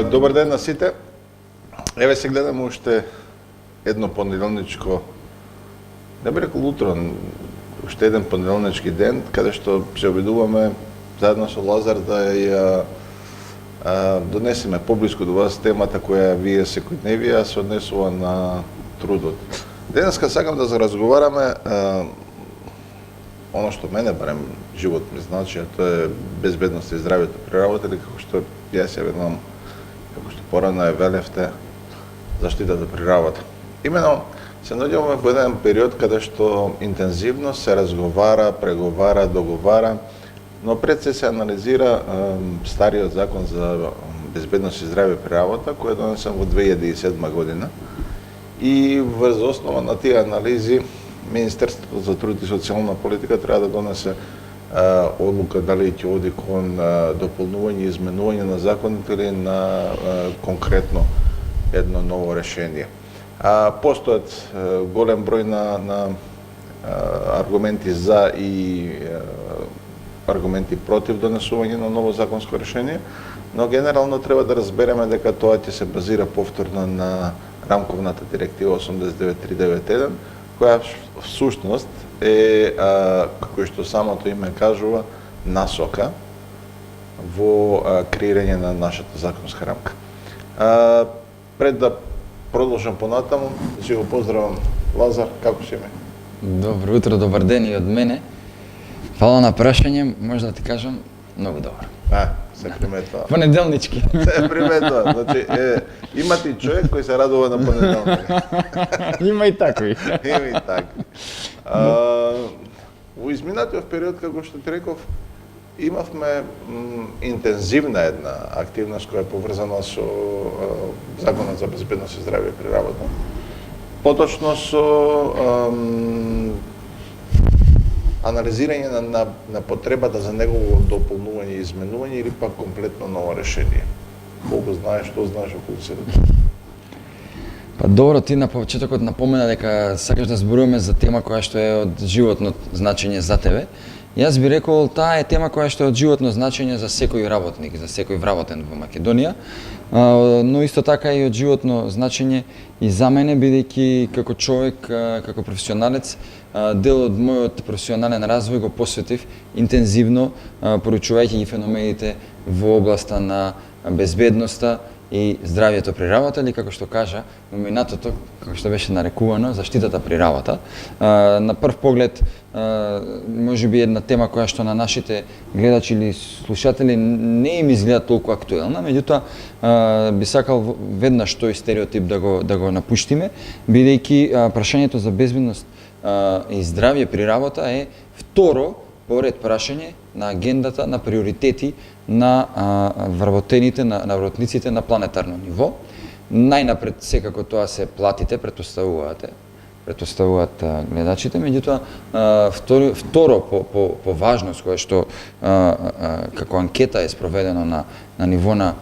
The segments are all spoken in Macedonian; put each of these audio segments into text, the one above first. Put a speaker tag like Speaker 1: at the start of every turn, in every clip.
Speaker 1: Добар ден на сите. Еве се гледаме уште едно понеделничко, не би рекол утро, уште еден понеделнички ден, каде што се обидуваме заедно со Лазар да ја донесеме поблиску до вас темата која вие секојдневија се однесува на трудот. Денеска сакам да заразговараме оно што мене барем живот ми значи, тоа е безбедност и здравјето при работа, или како што јас ја веднам, како што порано е велевте, заштитата при работа. Имено, се наоѓаваме во еден период каде што интензивно се разговара, преговара, договара, но пред се анализира стариот закон за безбедност и здравје при работа, кој е донесен во 2007 година. И врз основа на тие анализи, Министерството за труд и социјална политика треба да донесе одлука дали ќе оди кон дополнување и изменување на законите или на конкретно едно ново решение. Постојат голем број на аргументи за и аргументи против донесување на ново законско решение, но генерално треба да разбереме дека тоа ќе се базира повторно на рамковната директива 89391, која всушност е, како што самото име кажува, насока во креирање на нашата законска рамка. Пред да продолжам понатаму, си го поздравам Лазар, како си ме?
Speaker 2: Добро утро, добар ден и од мене. Фала на прашање, може да ти кажам, многу добро.
Speaker 1: Се приметува.
Speaker 2: Понеделнички.
Speaker 1: Се приметува. Значи, има ти човек кој се радува на понеделник.
Speaker 2: Има и такви.
Speaker 1: Има и такви. Во изминатиот период, како што ти реков, имавме интензивна една активност која е поврзана со Законот за безбедност и здравје при работа. Поточно со анализирање на потребата за негово дополнување и изменување или пак комплетно ново решение. Колку знаеш, што знаеш околу себе?
Speaker 2: Па добро, ти на почетокот напомена дека сакаш да зборуваме за тема која што е од животно значење за тебе. Јас би рекол, таа е тема која што е од животно значење за секој работник, за секој вработен во Македонија, но исто така и од животно значење и за мене, бидејќи како човек, како професионалец, дел од мојот професионален развој го посветив интензивно, проучувајќи ги феномените во областа на безбедноста и здравјето при работа, или како што кажа, во минатото, како што беше нарекувано, заштитата при работа. На прв поглед, можеби една тема која што на нашите гледачи или слушатели не им изгледа толку актуелна, меѓутоа би сакал веднаш тој стереотип да го напуштиме, бидејќи прашањето за безбедност и здравје при работа е второ поред прашање на агендата, на приоритети на вработените, на вработниците на планетарно ниво. Најнапред секако тоа се платите, претпоставуваат гледачите, меѓутоа второ по важност која што како анкета е спроведено на ниво на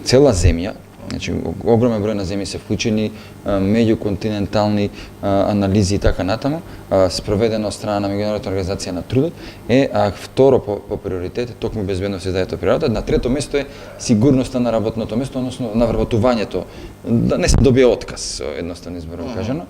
Speaker 2: цела земја. Значи, огромен број на земји се вклучени, меѓуконтинентални анализи и така натаму, спроведено од страна на Меѓународната организација на трудот, второ по приоритет е токму безбедност и здравјето при работа. На трето место е сигурноста на работното место, односно на вработувањето, да не се добие отказ, едноставно изборно кажано.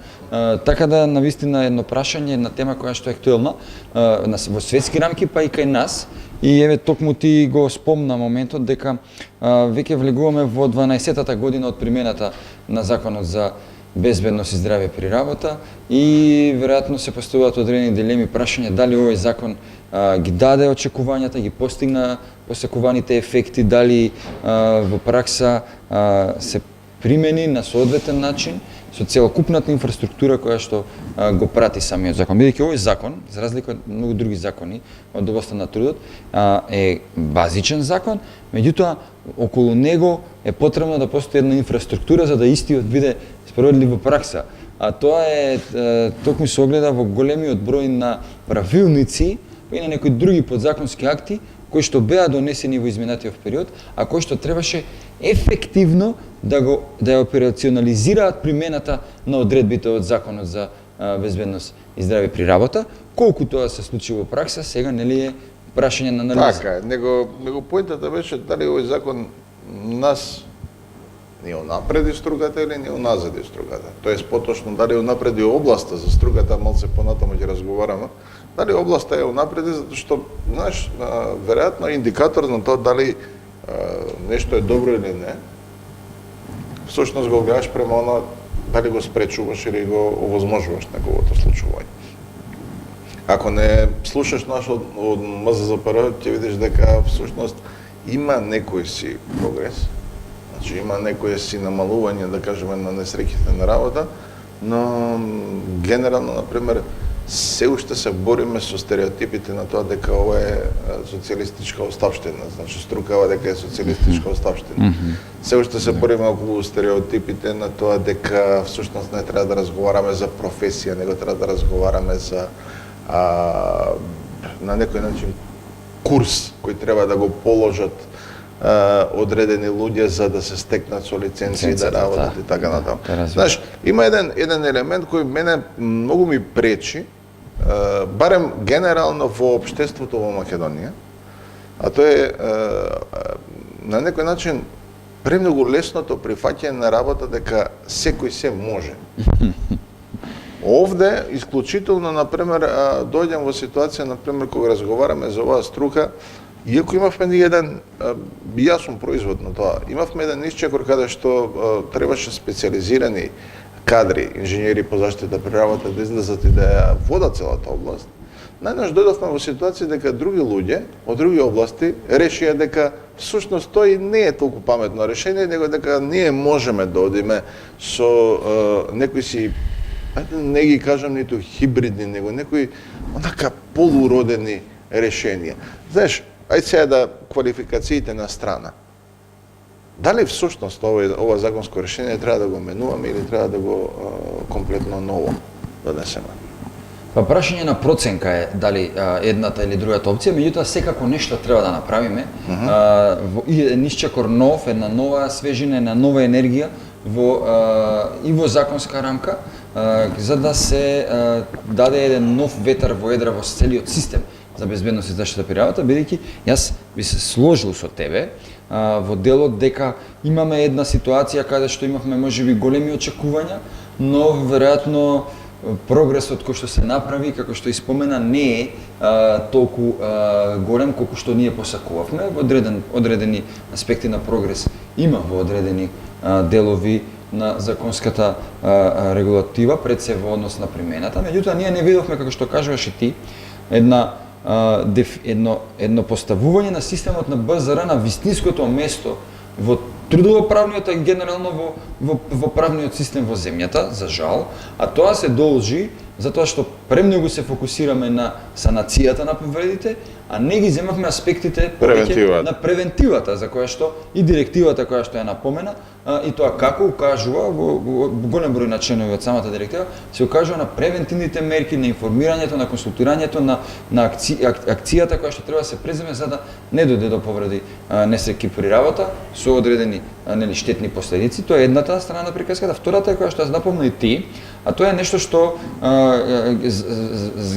Speaker 2: Така да, навистина, едно прашање, една тема која што е актуелна во светски рамки, па и кај нас. И еве токму ти го спомна моментот дека веќе влегуваме во 12-тата година од примената на Законот за безбедност и здравје при работа и веројатно се поставуваат одредени дилеми, прашања дали овој закон ги даде очекувањата, ги постигна посекуваните ефекти, дали во пракса се примени на соодветен начин со целокупната инфраструктура која што го прати самиот закон. Бидејќи овој закон, за разлика од многу други закони од областта на трудот, е базичен закон, меѓутоа околу него е потребно да постои една инфраструктура за да истиот биде спроведлив во пракса. А тоа е токму се огледа во големиот број на правилници и на некои други подзаконски акти кои што беа донесени во изминатиот период, а кои што требаше ефективно да ја операционализираат примената на одредбите од Законот за безбедност и здравје при работа. Колку тоа се случи во пракса, сега нели е прашање на анализа.
Speaker 1: Така е, него поентата беше дали овој закон нас ни унапреди струката или ни уназади струката. Тоест поточно дали унапреди областа за струката, малце понатаму ќе разговараме, дали областа е унапреди затоа што знаеш, веројатно е индикатор на тоа дали нешто е добро или не. Всушност го гледаш према оно дали го спречуваш или го овозможуваш неговото случување. Ако не слушаш наш од МЗЗПР, ќе видиш дека всушност има некој си прогрес. Значи има некој си намалување, да кажеме, на несреќите на работа, но генерално, например, се уште се бориме со стереотипите на тоа дека ова е социјалистичка оставштина, значи струкава дека е социјалистичка оставштина. Се уште се бориме околу стереотипите на тоа дека всушност не треба да разговараме за професија, него треба да разговараме за на некој начин курс кој треба да го положат одредени луѓе за да се стекнат со лиценција да работат и така натаму. Знаеш, има еден елемент кој мене многу ми пречи, барем генерално во општеството во Македонија, а тоа е на некој начин премногу лесното прифаќање на работа дека секој се може. Овде, исклучително, например, дојдем во ситуација, например, кога разговараме за оваа струка, иако имавме еден, јас сум производ на тоа, имавме еден исчекор каде што требаше специализирани кадри, инженери по заштита при работа да излезат и да ја водат целата област, најнаш дојдовме во ситуација дека други луѓе од други области решија дека всушност тој не е толку паметно решение, него дека ние можеме да одиме со некои си, не ги кажам ниту хибридни, него некои онака полуродени решенија. Знаеш, ајде сега да квалификациите на страна. Дали всушност ова законско решение треба да го менуваме или треба да го комплетно ново донесеме?
Speaker 2: Па прашање на проценка е дали едната или другата опција, меѓутоа секако нешто треба да направиме. И еден исчекор нов, една нова свежина, една нова енергија и во законска рамка, за да се даде еден нов ветар во едра во целиот систем за безбедност и заштита при работа, бидејќи јас би се сложил со тебе во делот дека имаме една ситуација каде што имавме можеби големи очекувања, но веројатно прогресот кој што се направи, како што испомена, не е толку голем колку што ние посакувавме. Одредени аспекти на прогрес има во одредени делови на законската регулатива, пред се во однос на примената. Меѓутоа, ние не видовме, како што кажуваш и ти, едно поставување на системот на БЗР на вистинското место во трудово-правниот и генерално во правниот систем во земјата, за жал, а тоа се должи затоа што премногу се фокусираме на санацијата на повредите, а не ги земавме аспектите на превентивата, за која што и директивата која што ја напомена, и тоа како укажува во голем број на членови од самата директива, се укажува на превентивните мерки, на информирањето, на консултирањето, на акцијата која што треба да се преземе за да не дојде до повреди несреќи при работа со одредени штетни последици. Тоа е едната страна на приказката. Втората е која што ја напомна и ти, а тоа е нешто што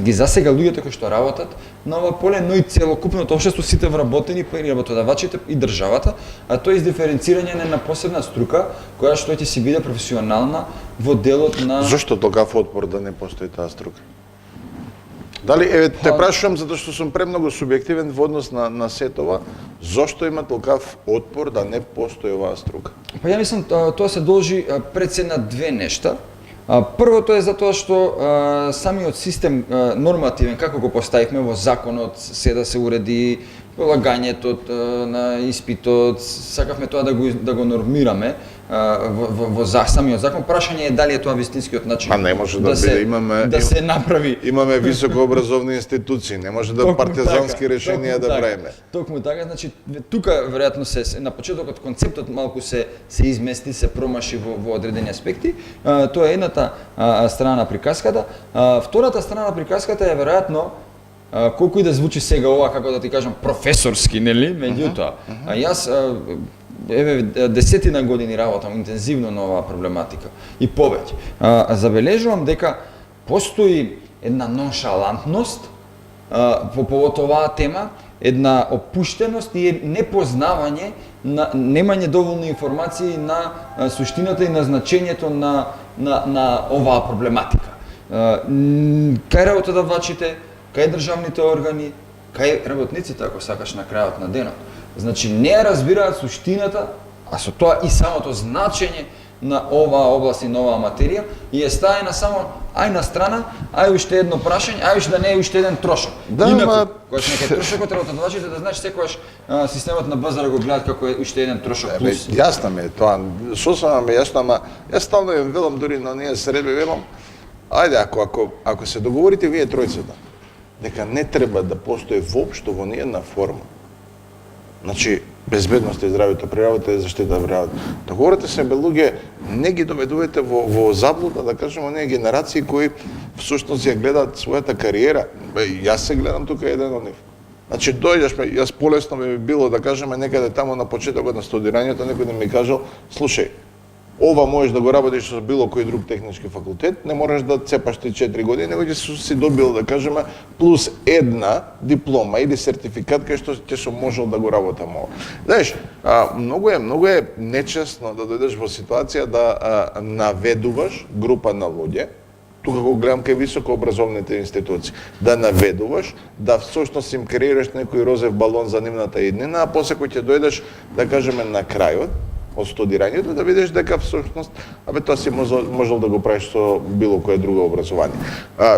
Speaker 2: ги засега луѓето кои што работат на ова поле, но и целокупното општество, сите вработени, па и работодавачите и државата, а тоа е издиференцирање на посебна струка која што ќе си биде професионална во делот на...
Speaker 1: Зошто толкав отпор да не постои таа струка? Дали, те прашувам затоа што сум премногу субјективен во однос на сетова, зошто има толкав отпор да не постои оваа струка?
Speaker 2: Па ја мислам, тоа се должи пред се на две нешта. Првото е затоа што самиот систем нормативен, како го поставивме во законот, се да се уреди полагањето на испитот, сакавме тоа да го нормираме во самиот закон. Прашање е дали е тоа вистинскиот начин.
Speaker 1: А не може да биде,
Speaker 2: да се направи.
Speaker 1: Имаме високообразовни институции, не може да партизански решенија да правиме.
Speaker 2: Токму така, значи тука веројатно се на почетокот концептот малку се измести, се промаши во одредени аспекти. Тоа е едната страна на приказката. Втората страна на приказката е веројатно колку и да звучи сега ова, како да ти кажам, професорски, нели? Меѓутоа, јас десетина години работам интензивно на оваа проблематика и повеќе. Забележувам дека постои една ноншалантност по повод оваа тема, една опуштеност и непознавање на немање доволни информации на суштината и на значењето на оваа проблематика. Кај работодавачите, кај државните органи, кај работниците, ако сакаш, на крајот на денот. Значи, не ја разбираат суштината, а со тоа и самото значење на оваа област и на оваа материја, и е ставена само ај на страна, ај уште едно прашање, ај уште да не е уште еден трошок.
Speaker 1: Да,
Speaker 2: инаку, кога некој трошокот работодавачите да знаеш секогаш системот на базара го гледаат како е уште еден трошок плюс.
Speaker 1: Јасно ми е тоа, сосема ми јасно, ама јас стално им велам дури на ние среби велам, ајде ако се договорите вие тројцата, дека не треба да постои воопшто во ниедна форма. Значи, безбедност и здравјето при работа и заштита при работа. Договорите се бе луѓе, не ги доведувате во заблуда, да кажеме, оние генерации кои всушност ја гледаат својата кариера. Јас се гледам тука еден од нив. Значи, дојдеш ме, јас полесно би било, да кажеме, некаде таму на почетокот на студирањето, некој да ми кажал, слушај, ова можеш да го работиш со било кој друг технички факултет, не можеш да цепаш ти 4 години, него ќе си добил, да кажеме, плюс една диплома или сертификат кај што ќе сум можел да го работам ова. Знаеш, многу е нечесно да дојдеш во ситуација да наведуваш група на луѓе, тука го гледам кај високообразовните институции, да наведуваш, да всушност им креираш некој розев балон за нивната иднина, а после кој ќе дојдеш, да кажеме, на крајот од студирањето, да видиш дека всушност, тоа си можел да го правиш со било кое друго образование.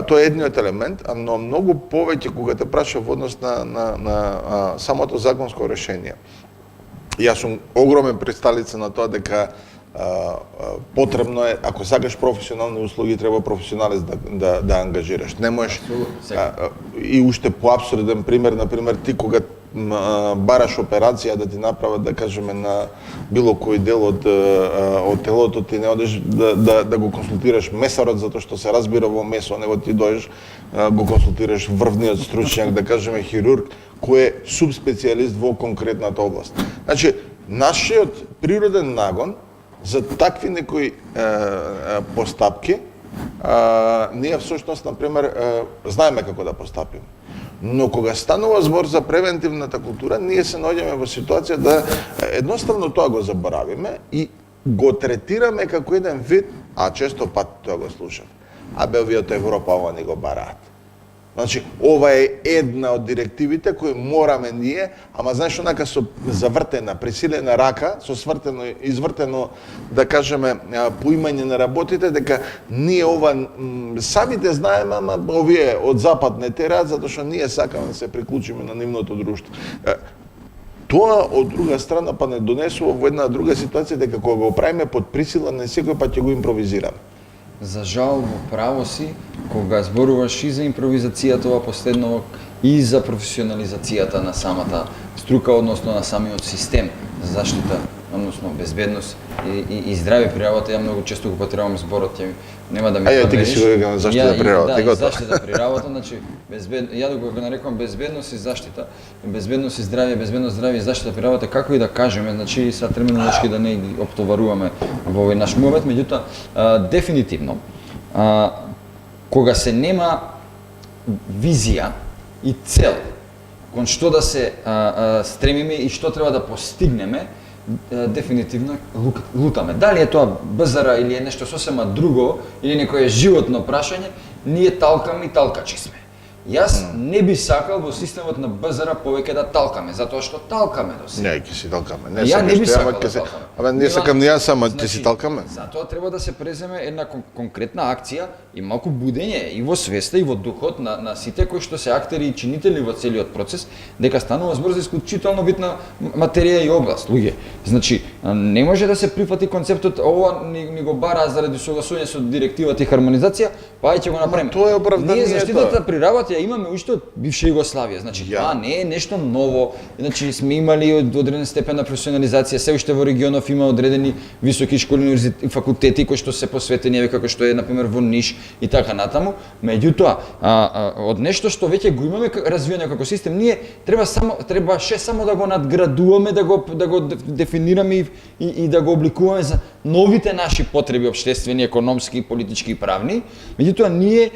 Speaker 1: Тоа е едниот елемент, но многу повеќе кога те праша во однос на самото законско решение. Јас сум огромен присталица на тоа дека потребно е, ако сакаш професионални услуги, треба професионалец да ангажираш. Не можеш и уште поабсурден пример, например, ти кога бараш операција да ти направат, да кажеме, на било кој дел од телото, ти не одеш да го консултираш месарот затоа што се разбира во месо, него ти дојдеш го консултираш врвниот стручњак, да кажеме хирург, кој е субспецијалист во конкретната област. Значи, нашиот природен нагон за такви некои постапки, ние всушност, например, знаеме како да постапиме. Но кога станува збор за превентивната култура, ние се наоѓаме во ситуација да едноставно тоа го заборавиме и го третираме како еден вид, а често пат тоа го слушав. Абе, овие од Европа ова не го бараат. Значи, ова е една од директивите кои мораме ние, ама знаеш, онака со завртена, пресилена рака, со извртено, да кажеме, поимање на работите, дека ние ова самите знаеме, ама овие од запад не тераат, затоа што ние сакаме да се приклучиме на нивното друштво. Тоа, од друга страна, па не донесува во една друга ситуација, дека кога го правиме под присила, не секој пат ќе го импровизираме.
Speaker 2: За жал, во право си, кога зборуваш и за импровизацијата ова последно и за професионализацијата на самата струка, односно на самиот систем за заштита, односно безбедност и здравје при работа, ја многу често го потребувам зборот, нема да ми
Speaker 1: ја ти ги си го на заштита при работа.
Speaker 2: Да, заштита при работа, значи ја да го нарекувам безбедност и заштита, безбедност и здравје, безбедност, здравје и заштита при работа, како и да кажеме, значи са терминолошки да не ги оптоваруваме во овој наш муабет, меѓутоа дефинитивно кога се нема визија и цел кон што да се стремиме и што треба да постигнеме, дефинитивно лутаме. Дали е тоа БЗР или е нешто сосема друго, или некое животно прашање, ние талкаме и талкачи сме. Јас не би сакал во системот на БЗР повеќе да талкаме, затоа што талкаме до сега.
Speaker 1: Не, ќе си талкаме.
Speaker 2: Ја не би сакал да талкаме.
Speaker 1: Абе, не сакам ни јас, ама ќе си талкаме.
Speaker 2: Затоа треба да се преземе една конкретна акција и малку будење и во свеста и во духот на сите кои што се актери и чинители во целиот процес, дека станува збор за исклучително битна материја и област, луѓе. Значи, не може да се прифати концептот ова ни го бара заради согласување со директивата и хармонизација, па ќе го направиме.
Speaker 1: Тоа е оправдание.
Speaker 2: Ние заштитата при работа ја имаме уште од бивша Југославија. Значи, тоа не е нешто ново. Значи, сме имали одреден степен на професионализација, се уште во регионов има одредени високи школи и факултети кои што се посветени, еве како што е на пример во Ниш и така натаму. Меѓутоа, од нешто што веќе го имаме развиено како систем, ние требаше само да го надградуваме, да го дефинираме и да го обликуваме за новите наши потреби општествени, економски, политички и правни. Меѓутоа ние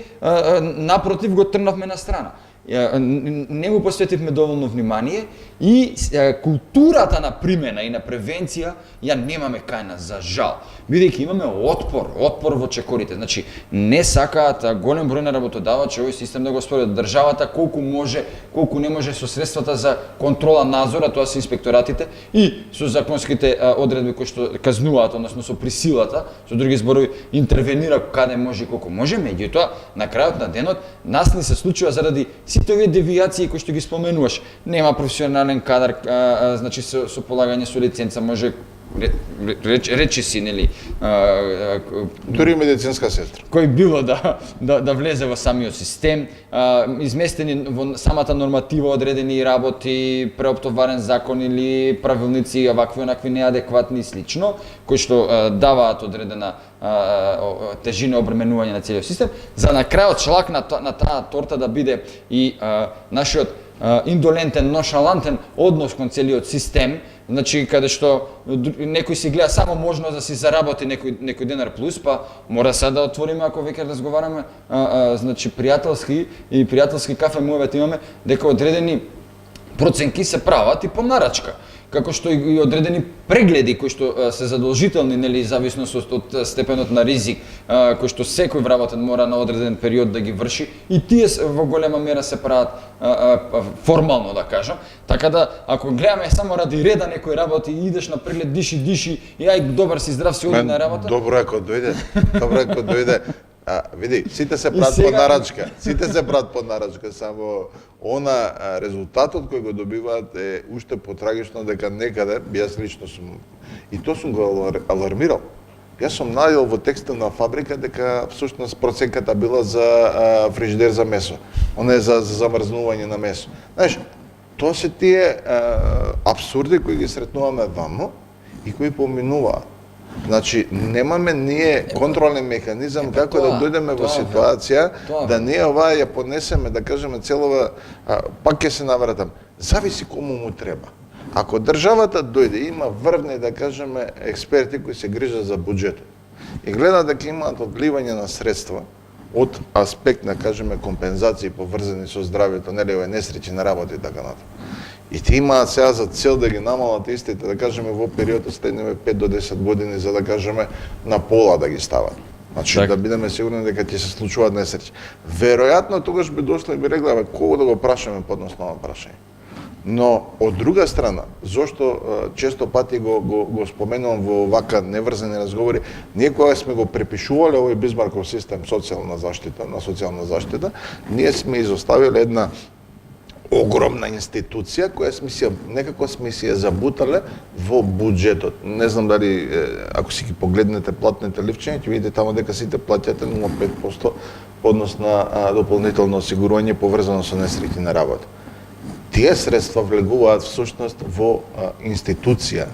Speaker 2: напротив го трнавме на страна. не му посветивме доволно внимание и културата на примена и на превенција ја немаме кај нас, за жал. Бидејќи имаме отпор во чекорите. Значи, не сакаат голем број на работодавачи овој систем да го спроведат. Државата колку може, колку не може со средствата за контрола, надзора, тоа се инспекторатите, и со законските одредби кои што казнуваат, односно со присилата, со други зборови, интервенира каде може и колку може. Меѓутоа, на крајот на денот, нас ни се случува заради сите овие девијации кои што ги споменуваш. Нема професионален кадар, значи со полагање со лиценца може речи си, нели,
Speaker 1: дури медицинска сестра,
Speaker 2: кој било да влезе во самиот систем, изместени во самата норматива одредени работи, преоптоварен закон или правилници овакви онакви неадекватни и слично, кои што даваат одредена тежина обременување на целиот систем, за на крајот шлак на таа торта да биде и нашиот индолентен, ношалантен однос кон целиот систем, значи каде што некој си гледа само можност да си заработи некој денар плюс, па мора сега да отвориме, ако веќе разговараме, значи пријателски кафе муавет имаме, дека одредени проценки се прават и по нарачка, како што и одредени прегледи кои што се задолжителни, нели, зависност од степенот на ризик, кои што секој вработен мора на одреден период да ги врши, и тие во голема мера се прават формално, да кажам. Така да, ако гледаме само ради реда некој работи, идеш на преглед, диши и ај добар си, здрав си, оди на работа.
Speaker 1: Добро е кога дојде. Види, сите се прават по нарачка. Сите се прават по нарачка, само резултатот кој го добиваат е уште потрагично, дека некаде, јас лично сум, и то сум го алармирал. Јас сум најдел во текстот на фабрика дека всушност проценката била за фрижидер за месо. Она е за замрзнување на месо. Знаеш, тоа се тие апсурди кои ги сретнуваме вамо и кои поминуваат. Значи, немаме ние контролен механизам како да дојдеме во ситуација да ние ова ја поднесеме, да кажеме, целова, пак ќе се навратам, зависи кому му треба. Ако државата дојде, има врвни, да кажеме, експерти кои се грижат за буџетот и гледа дека имаат одливање на средства од аспект, да кажеме, компензации поврзани со здравјето, нели, овие несреќи на работа и така натаму. И ти имаат сега за цел да ги намалат истите, да кажеме, во период од следниве 5 до 10 години, за да кажеме на пола да ги стават. Значи, да бидеме сигурни дека ќе се случуваат несреќи. Веројатно тогаш би дошло и би рекламе кого да го прашаме под основно прашање. Но од друга страна, зошто често пати го споменувам во вака неврзани разговори, ние кога сме го препишувале овој Бисмарков систем социјална заштита, ние сме изоставиле една огромна институција која некако сме си ја забутале во буџетот. Не знам дали, ако си ги погледнете платните ливчиња, ќе видите тамо дека сите плаќате 0,5% однос на дополнително осигурување поврзано со несреќи на работа. Тие средства влегуваат всушност во институција,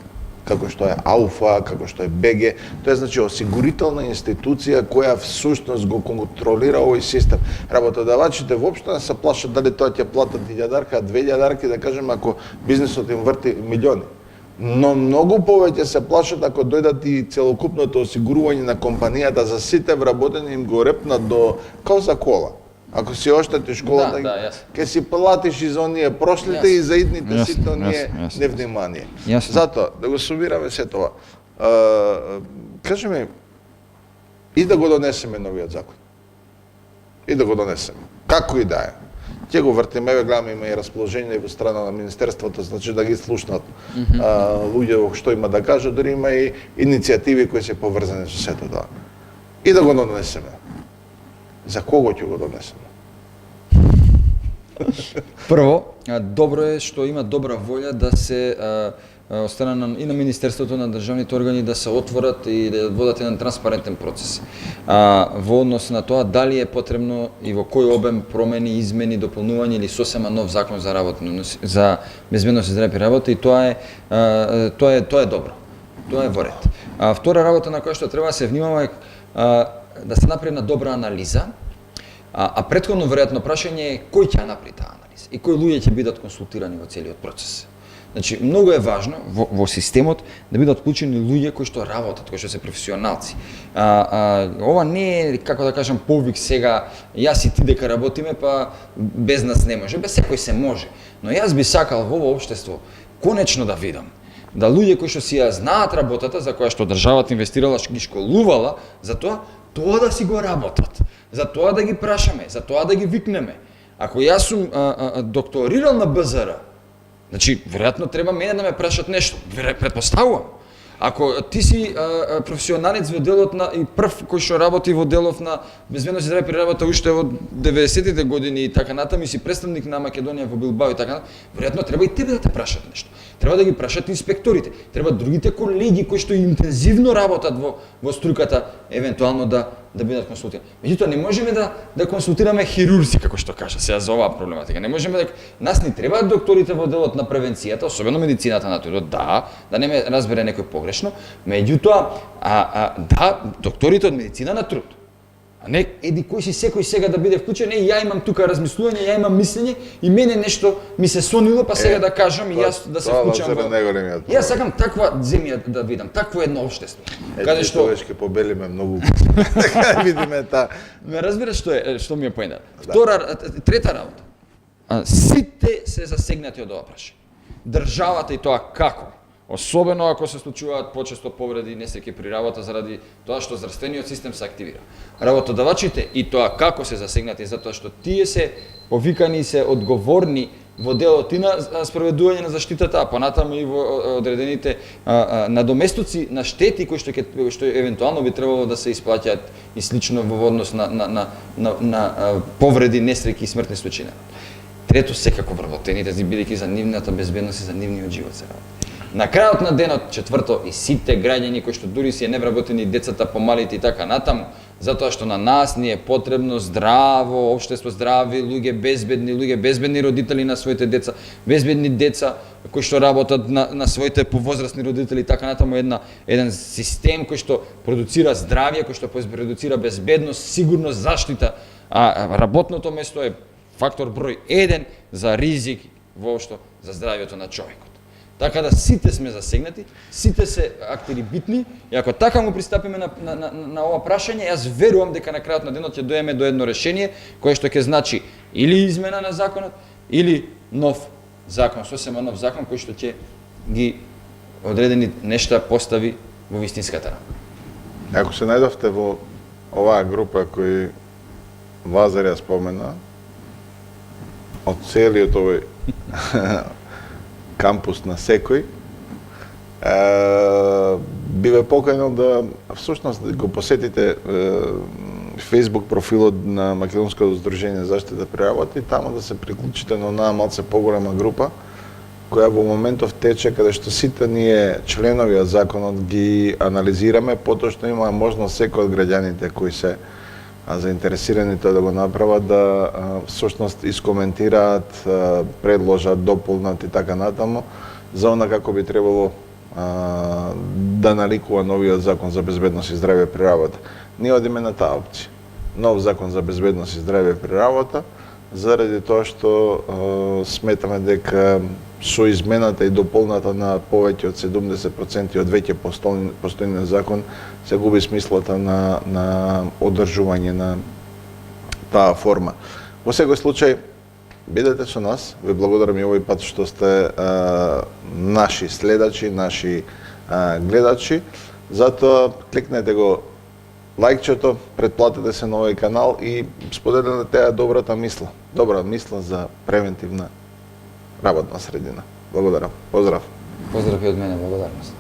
Speaker 1: како што е АУФА, како што е БГ, тоа е, значи, осигурителна институција која всушност го контролира овој систем. Работодавачите воопшто не се плашат дали тоа ќе платат 1000, 2000, да кажем, ако бизнисот им врти милиони. Но многу повеќе се плашат ако дојдат и целокупното осигурување на компанијата за сите вработени, им го репнат до као за кола. Ако си оштати школата, ќе си платиш и за оние прошлите и за идните сите оние невнимание. Затоа, да го сумираме се тоа. Кажи ми, и да го донесеме новиот закон. И да го донесеме. Како и да е. Ќе го вртиме, гледаме, има и расположение во страна на Министерството, значи да ги слушнат луѓе што има да кажат, дори има и иницијативи кои се поврзани со сето тоа. И да го донесеме. За кого ќе го донесеме?
Speaker 2: Прво, добро е што има добра волја да се од страна и на Министерството, на државните органи да се отворат и да водат еден транспарентен процес. Во однос на тоа дали е потребно и во кој обем промени, измени, дополнување или сосема нов закон за за безбедност и здравје при работа, и тоа е добро. Тоа е во ред. Втора работа на која што треба да се внимава е да се направи една добра анализа, а претходно веројатно прашање е кој ќе направи таа анализа и кои луѓе ќе бидат консултирани во целиот процес. Значи, многу е важно во системот да бидат вклучени луѓе кои што работат, кои што се професионалци. Ова не е, како да кажам, повик сега, јас и ти дека работиме, па без нас не може. Без секој се може. Но јас би сакал во ова општество конечно да видам да луѓе кои што си ја знаат работата, за која што државата инвестирала, ги школувала, за тоа да си го работат, за тоа да ги прашаме, за тоа да ги викнеме. Ако јас сум докторирал на БЗР, значи, веројатно треба мене да ме прашат нешто, претпоставувам. Ако ти си професионалец во делот на и прв кој што работи во делов на безбедност и здраве при работа уште во 90-тите години и така натаму и си представник на Македонија во Билбао и така натаму, веројатно треба и тебе да те прашат нешто. Треба да ги прашат инспекторите, треба другите колеги кои што интензивно работат во струката евентуално да бидат консултирани. Меѓутоа не можеме да консултираме хирурзи, како што кажа сега за оваа проблематика. Не можеме да нас ни требаат докторите во делот на превенцијата, особено медицината на трудот, да не ме разбере некој погрешно, меѓутоа да, докторите од медицина на труд. А не еди кој си секој сега да биде вклучен, ја имам тука размислување, ја имам мислење и мене нешто ми се сонило, па сега да кажам и јас да се вклучам. Јас сакам таква земја да видам, такво едно општество.
Speaker 1: Каде што ќе побелиме многу. Дека видиме та.
Speaker 2: Ме разбираш што ми е поента. Трета работа. Сите се засегнати од ова прашање. Државата и тоа како? Особено ако се случуваат почесто повреди и несреќи при работа заради тоа што здравствениот систем се активира. Работодавачите и тоа како се засегнати затоа што тие се повикани и се одговорни во делот и на спроведување на заштитата, а понатаму и во одредените надоместоци на штети кои што евентуално би требало да се исплаќаат и слично во однос на повреди, несреќи и смртни случаи. Трето, секако вработените, бидејќи за нивната безбедност и за нивниот живот се работи. На крајот на денот, четврто, и сите граѓани кои што дури си е невработени, децата помалите и така натаму, затоа што на нас ни е потребно здраво општество, здрави луѓе, безбедни родители на своите деца, безбедни деца кои што работат на своите повозрастни родители и така натаму, еден систем кој што продуцира здравје, кој што продуцира безбедност, сигурност, заштита, а работното место е фактор број 1 за ризик воопшто за здравјето на човекот. Така да сите сме засегнати, сите се актери битни и ако така му пристапиме на ова прашање, јас верувам дека на крајот на денот ќе доеме до едно решение кое што ќе значи или измена на законот или нов закон, сосема нов закон кој што ќе ги одредени нешта постави во вистинската рамка.
Speaker 1: Ако се најдовте во оваа група кој Лазар ја спомена, од целиот овој кампус на секој, би ве поканил да всушност го посетите Facebook профилот на Македонското здружение за заштита при работа и таму да се приклучите на онаа малце поголема група која во моментов тече каде што сите ние членови од законот ги анализираме, потоа што има можност секој од граѓаните кои се заинтересираните да го направат да всушност искоментираат, предложат, дополнат и така натаму за она како би требало да наликува новиот закон за безбедност и здравје при работа. Ние одиме на таа опција. Нов закон за безбедност и здравје при работа, заради тоа што сметаме дека со измената и дополната на повеќе од 70% од веќе постојниот закон се губи смислата на одржување на таа форма. Во секој случај, бидете со нас, ви благодарам и овој пат што сте наши следачи, наши гледачи, затоа кликнете го лајкчето, претплатете се на овој канал и споделете теја добра мисла за превентивна работна средина. Благодарам. Поздрав.
Speaker 2: Поздрав и од мене, благодарност.